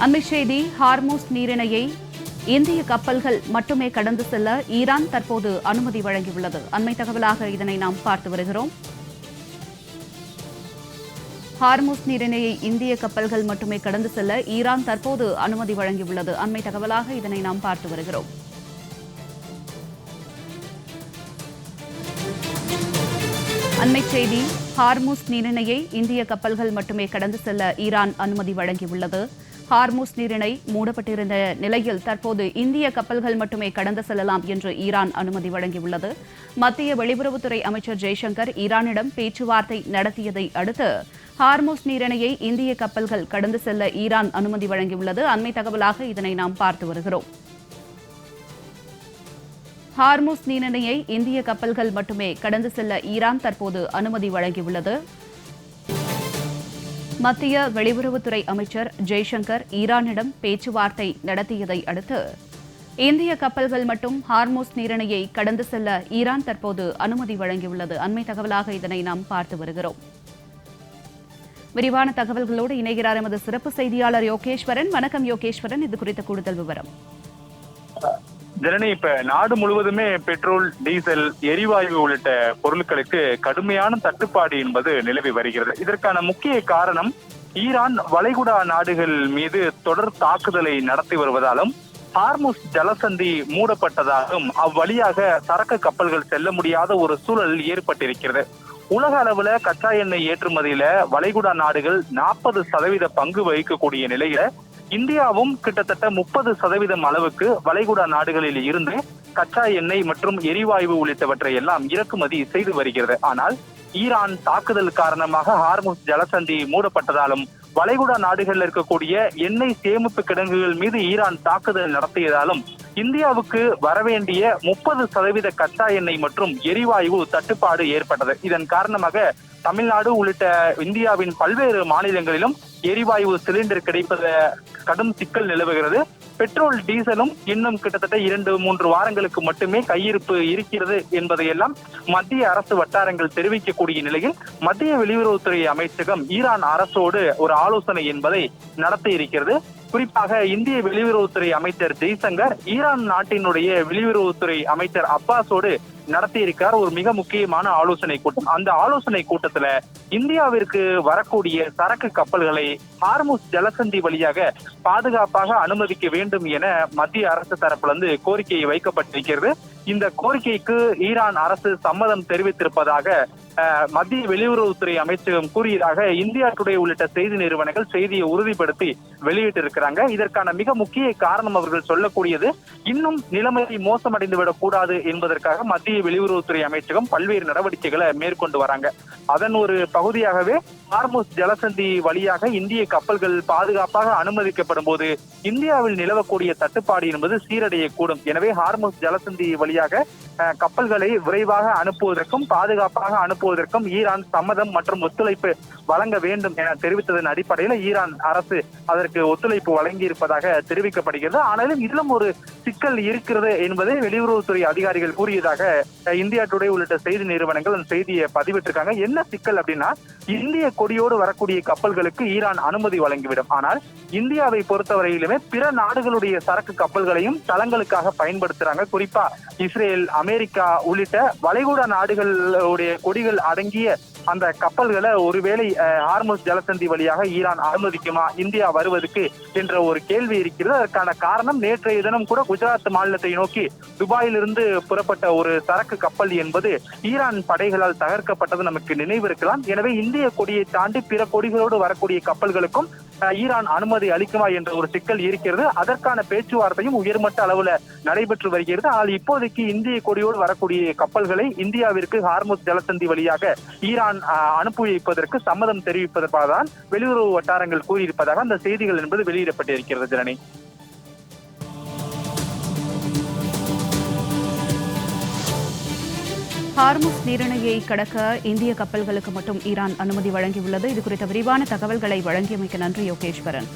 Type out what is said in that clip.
அண்மைச் செய்தி ஹார்மூஸ் நீரிணையை இந்திய கப்பல்கள் மட்டுமே கடந்து செல்ல ஈரான் தற்போது அனுமதி வழங்கியுள்ளது. அண்மை தகவலாக இதனை நாம் பார்த்து வருகிறோம். ஹார்மூஸ் நீரிணையை இந்திய கப்பல்கள் மட்டுமே கடந்து செல்ல ஈரான் தற்போது அனுமதி வழங்கியுள்ளது. அண்மை தகவலாக இதனை நாம் பார்த்து வருகிறோம். அண்மைச் செய்தி ஹார்மூஸ் நீரிணையை இந்திய கப்பல்கள் மட்டுமே கடந்து செல்ல ஈரான் அனுமதி வழங்கியுள்ளது. ஹார்மூஸ் நீரிணை மூடப்பட்டிருந்த நிலையில் தற்போது இந்திய கப்பல்கள் மட்டுமே கடந்து செல்லலாம் என்று ஈரான் அனுமதி வழங்கியுள்ளது. மத்திய வெளியுறவுத்துறை அமைச்சர் ஜெய்சங்கர் ஈரானிடம் பேச்சுவார்த்தை நடத்தியதை அடுத்து ஹார்மூஸ் நீரிணையை இந்திய கப்பல்கள் கடந்து செல்ல ஈரான் அனுமதி வழங்கியுள்ளது. அண்மை தகவலாக இதனை நாம் பார்த்து வருகிறோம். ஹார்மூஸ் நீரிணையை இந்திய கப்பல்கள் மட்டுமே கடந்து செல்ல ஈரான் தற்போது அனுமதி வழங்கியுள்ளது. மத்திய வெளியுறவுத்துறை அமைச்சர் ஜெய்சங்கர் ஈரானிடம் பேச்சுவார்த்தை நடத்தியதை அடுத்து இந்திய கப்பல்கள் மட்டும் ஹார்மூஸ் நீரிணையை கடந்து செல்ல ஈரான் தற்போது அனுமதி வழங்கியுள்ளது. அண்மை தகவலாக இதனை நாம் பார்த்து வருகிறோம். விரிவான தகவல்களோடு இணைகிறார் எமது சிறப்பு செய்தியாளர் யோகேஸ்வரன். வணக்கம் யோகேஸ்வரன், இது குறித்த கூடுதல் விவரம். ஜனனி, இப்ப நாடு முழுவதுமே பெட்ரோல், டீசல், எரிவாயு உள்ளிட்ட பொருட்களுக்கு கடுமையான தட்டுப்பாடு என்பது நிலவி வருகிறது. இதற்கான முக்கிய காரணம் ஈரான் வளைகுடா நாடுகள் மீது தொடர் தாக்குதலை நடத்தி வருவதாலும் ஹார்முஸ் ஜலசந்தி மூடப்பட்டதாலும் அவ்வழியாக சரக்கு கப்பல்கள் செல்ல முடியாத ஒரு சூழல் ஏற்பட்டிருக்கிறது. உலக அளவுல கச்சா எண்ணெய் ஏற்றுமதியில வளைகுடா நாடுகள் 40% பங்கு வகிக்கக்கூடிய நிலையில இந்தியாவும் கிட்டத்தட்ட 30% அளவுக்கு வளைகுடா நாடுகளில் இருந்து கச்சா எண்ணெய் மற்றும் எரிவாயு உள்ளிட்டவற்றை எல்லாம் இறக்குமதி செய்து வருகிறது. ஆனால் ஈரான் தாக்குதல் காரணமாக ஹார்முஸ் ஜலசந்தி மூடப்பட்டதாலும் வளைகுடா நாடுகளில் இருக்கக்கூடிய எண்ணெய் சேமிப்பு கிடங்குகள் மீது ஈரான் தாக்குதல் நடத்தியதாலும் இந்தியாவுக்கு வரவேண்டிய 30% கச்சா எண்ணெய் மற்றும் எரிவாயு தட்டுப்பாடு ஏற்பட்டது. இதன் காரணமாக தமிழ்நாடு உள்ளிட்ட இந்தியாவின் பல்வேறு மாநிலங்களிலும் எரிவாயு சிலிண்டர் கிடைப்பத கடும் சிக்கல் நிலவுகிறது. பெட்ரோல், டீசலும் இன்னும் கிட்டத்தட்ட 2-3 வாரங்களுக்கு மட்டுமே கையிருப்பு இருக்கிறது என்பதையெல்லாம் மத்திய அரசு வட்டாரங்கள் தெரிவிக்கக்கூடிய நிலையில் மத்திய வெளியுறவுத்துறை அமைச்சகம் ஈரான் அரசோடு ஒரு ஆலோசனை என்பதை நடத்தி இருக்கிறது. குறிப்பாக இந்திய வெளியுறவுத்துறை அமைச்சர் ஜெய்சங்கர் ஈரான் நாட்டினுடைய வெளியுறவுத்துறை அமைச்சர் அப்பாஸோடு நடத்தியிருக்கிறார் ஒரு மிக முக்கியமான ஆலோசனை கூட்டம். அந்த ஆலோசனை கூட்டத்துல இந்தியாவிற்கு வரக்கூடிய சரக்கு கப்பல்களை ஹார்முஸ் ஜலசந்தி வழியாக பாதுகாப்பாக அனுமதிக்க வேண்டும் என மத்திய அரசு தரப்பிலிருந்து கோரிக்கை வைக்கப்பட்டிருக்கிறது. இந்த கோரிக்கைக்கு ஈரான் அரசு சம்மதம் தெரிவித்திருப்பதாக மத்திய வெளியுறவுத்துறை அமைச்சகம் கூறியதாக இந்தியா டுடே உள்ளிட்ட செய்தி நிறுவனங்கள் செய்தியை உறுதிப்படுத்தி வெளியிட்டிருக்கிறாங்க. இதற்கான மிக முக்கிய காரணம் அவர்கள் சொல்லக்கூடியது, இன்னும் நிலைமை மோசமடைந்துவிடக் கூடாது என்பதற்காக மத்திய வெளியுறவுத்துறை அமைச்சகம் பல்வேறு நடவடிக்கைகளை மேற்கொண்டு வராங்க. அதன் ஒரு பகுதியாகவே ஹார்முஸ் ஜலசந்தி வழியாக இந்திய கப்பல்கள் பாதுகாப்பாக அனுமதிக்கப்படும் போது இந்தியாவில் நிலவக்கூடிய தட்டுப்பாடு என்பது சீரடையக்கூடும். எனவே ஹார்முஸ் ஜலசந்தி வழியாக கப்பல்களை விரைவாக அனுப்புவதற்கும் பாதுகாப்பாக அனுப்புவதற்கும் ஈரான் சம்மதம் மற்றும் ஒத்துழைப்பு வழங்க வேண்டும் என தெரிவித்ததன் அடிப்படையில் ஈரான் அரசு அதற்கு ஒத்துழைப்பு வழங்கி இருப்பதாக தெரிவிக்கப்படுகிறது. ஆனாலும் இதிலும் ஒரு சிக்கல் இருக்கிறது என்பதை வெளியுறவுத்துறை அதிகாரிகள் கூறியதாக இந்தியா டுடே உள்ளிட்ட செய்தி நிறுவனங்கள் அந்த செய்தியை பதிவிட்டிருக்காங்க. என்ன சிக்கல் அப்படின்னா, இந்திய கொடியோடு வரக்கூடிய கப்பல்களுக்கு ஈரான் அனுமதி வழங்கிவிடும். ஆனால் இந்தியாவை பொறுத்தவரையிலுமே பிற நாடுகளுடைய சரக்கு கப்பல்களையும் தளங்களுக்காக பயன்படுத்துறாங்க. குறிப்பா இஸ்ரேல், அமெரிக்கா உள்ளிட்ட வளைகுடா நாடுகளுடைய கொடிகள் அடங்கிய அந்த கப்பல்களை ஒருவேளை ஹார்முஸ் ஜலசந்தி வழியாக ஈரான் அனுமதிக்குமா இந்தியா வருவதற்கு என்ற ஒரு கேள்வி இருக்கிறது. அதற்கான காரணம், நேற்றைய தினம் கூட குஜராத் மாநிலத்தை நோக்கி துபாயிலிருந்து புறப்பட்ட ஒரு சரக்கு கப்பல் என்பது ஈரான் படைகளால் தகர்க்கப்பட்டது நமக்கு நினைவிருக்கலாம். எனவே இந்திய கொடியை தாண்டி பிற கொடிகளோடு வரக்கூடிய கப்பல்களுக்கும் ஈரான் அனுமதி அளிக்குமா என்ற ஒரு சிக்கல் இருக்கிறது. அதற்கான பேச்சுவார்த்தையும் உயர்மட்ட அளவுல நடைபெற்று வருகிறது. ஆனால் இப்போதைக்கு இந்திய கொடியோடு வரக்கூடிய கப்பல்களை இந்தியாவிற்கு ஹார்முஸ் ஜலசந்தி வழியாக ஈரான் அனுப்பி வைப்பதற்கு சம்மதம் தெரிவிப்பதற்காக தான் வெளியுறவு வட்டாரங்கள் கூறியிருப்பதாக அந்த செய்திகள் என்பது வெளியிடப்பட்டிருக்கிறது. ஜனனி, ஹார்முஸ் நீரிணையை கடக்க இந்திய கப்பல்களுக்கு மட்டும் ஈரான் அனுமதி வழங்கியுள்ளது. இது குறித்த விரிவான தகவல்களை வழங்கியமைக்கு நன்றி யோகேஸ்வரன்.